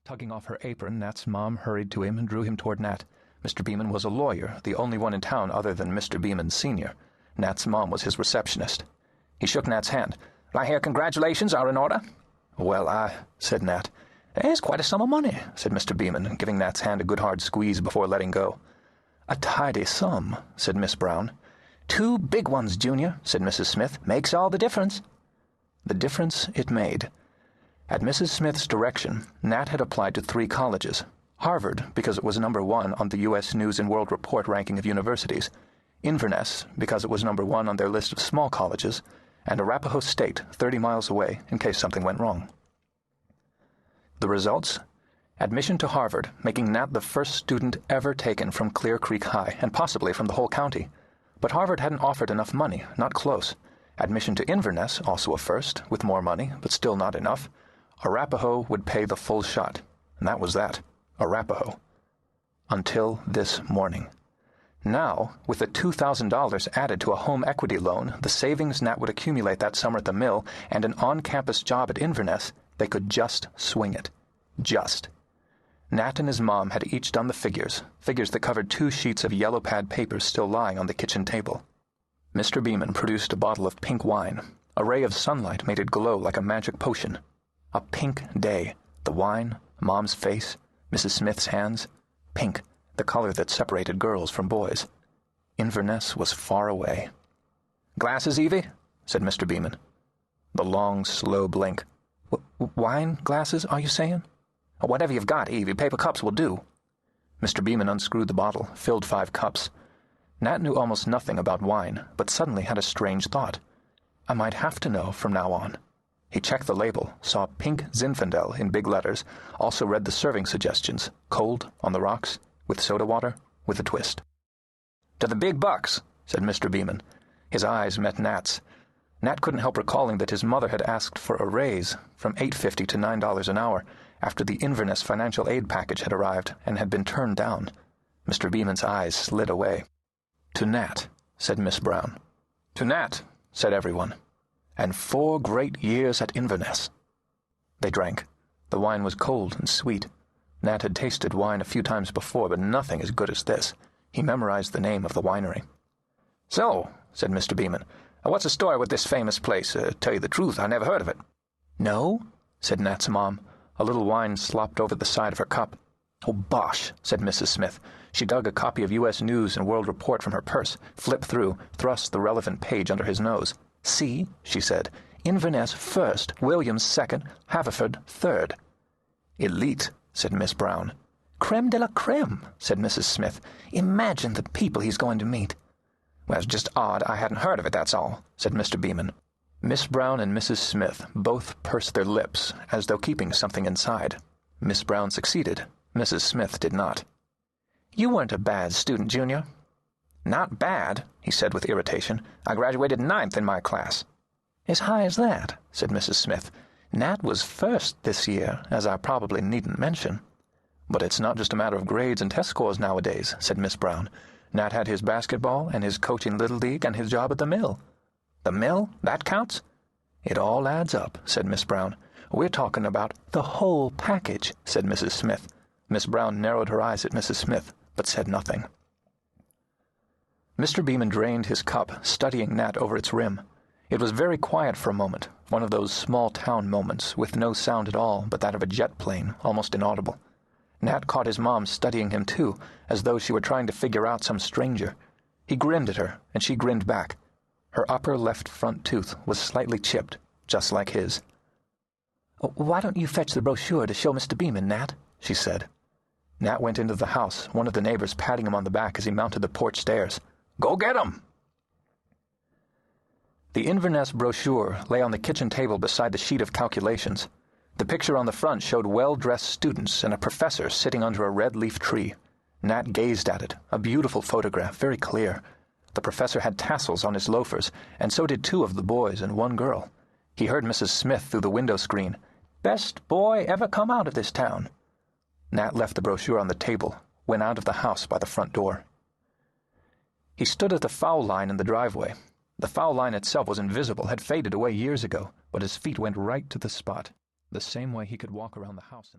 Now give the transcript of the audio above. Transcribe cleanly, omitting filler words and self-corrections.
Tugging off her apron, Nat's mom hurried to him and drew him toward Nat. Mr. Beeman was a lawyer, the only one in town other than Mr. Beeman Sr. Nat's mom was his receptionist. He shook Nat's hand. "I hear congratulations are in order." "Well, said Nat. "It's quite a sum of money," said Mr. Beeman, giving Nat's hand a good hard squeeze before letting go. "A tidy sum," said Miss Brown. "2 big ones, Junior," said Mrs. Smith. "Makes all the difference." The difference it made. At Mrs. Smith's direction, Nat had applied to 3 colleges. Harvard, because it was number 1 on the U.S. News and World Report ranking of universities. Inverness, because it was number 1 on their list of small colleges. And Arapahoe State, 30 miles away, in case something went wrong. The results? Admission to Harvard, making Nat the first student ever taken from Clear Creek High, and possibly from the whole county. But Harvard hadn't offered enough money, not close. Admission to Inverness, also a first, with more money, but still not enough. Arapahoe would pay the full shot. And that was that. Arapahoe. Until this morning. Now, with the $2,000 added to a home equity loan, the savings Nat would accumulate that summer at the mill, and an on-campus job at Inverness, they could just swing it. Just. Nat and his mom had each done the figures that covered 2 sheets of yellow pad paper still lying on the kitchen table. Mr. Beeman produced a bottle of pink wine. A ray of sunlight made it glow like a magic potion. A pink day. The wine, Mom's face, Mrs. Smith's hands. Pink, the color that separated girls from boys. Inverness was far away. "Glasses, Evie?" said Mr. Beeman. The long, slow blink. "Wine glasses, are you saying?" "Whatever you've got, Evie. Paper cups will do." Mr. Beeman unscrewed the bottle, filled 5 cups. Nat knew almost nothing about wine, but suddenly had a strange thought. I might have to know from now on. He checked the label, saw pink Zinfandel in big letters, also read the serving suggestions, cold, on the rocks, with soda water, with a twist. "To the big bucks," said Mr. Beeman. His eyes met Nat's. Nat couldn't help recalling that his mother had asked for a raise from $8.50 to $9 an hour after the Inverness financial aid package had arrived and had been turned down. Mr. Beeman's eyes slid away. "To Nat," said Miss Brown. "To Nat," said everyone. "And 4 great years at Inverness." They drank. The wine was cold and sweet. Nat had tasted wine a few times before, but nothing as good as this. He memorized the name of the winery. "So," said Mr. Beeman, "what's the story with this famous place? Tell you the truth, I never heard of it." "No?" said Nat's mom. A little wine slopped over the side of her cup. "Oh, bosh," said Mrs. Smith. She dug a copy of U.S. News and World Report from her purse, flipped through, thrust the relevant page under his nose. "See," she said, "Inverness 1st, Williams 2nd, Haverford 3rd. "Elite," said Miss Brown. "Creme de la creme," said Mrs. Smith. "Imagine the people he's going to meet." "Well, it's just odd I hadn't heard of it, that's all," said Mr. Beeman. Miss Brown and Mrs. Smith both pursed their lips, as though keeping something inside. Miss Brown succeeded. Mrs. Smith did not. "You weren't a bad student, Junior." "Not bad," he said with irritation. "I graduated 9th in my class." "As high as that," said Mrs. Smith. "Nat was 1st this year, as I probably needn't mention." "But it's not just a matter of grades and test scores nowadays," said Miss Brown. "Nat had his basketball and his coaching Little League and his job at the mill." "The mill? That counts?" "It all adds up," said Miss Brown. "We're talking about the whole package," said Mrs. Smith. Miss Brown narrowed her eyes at Mrs. Smith, but said nothing. Mr. Beeman drained his cup, studying Nat over its rim. It was very quiet for a moment, one of those small-town moments, with no sound at all but that of a jet plane, almost inaudible. Nat caught his mom studying him, too, as though she were trying to figure out some stranger. He grinned at her, and she grinned back. Her upper left front tooth was slightly chipped, just like his. "Why don't you fetch the brochure to show Mr. Beeman, Nat?" she said. Nat went into the house, one of the neighbors patting him on the back as he mounted the porch stairs. "Go get him!" The Inverness brochure lay on the kitchen table beside the sheet of calculations. The picture on the front showed well-dressed students and a professor sitting under a red-leaf tree. Nat gazed at it, a beautiful photograph, very clear. The professor had tassels on his loafers, and so did 2 of the boys and 1 girl. He heard Mrs. Smith through the window screen. "Best boy ever come out of this town." Nat left the brochure on the table, went out of the house by the front door. He stood at the foul line in the driveway. The foul line itself was invisible, had faded away years ago, but his feet went right to the spot, the same way he could walk around the house.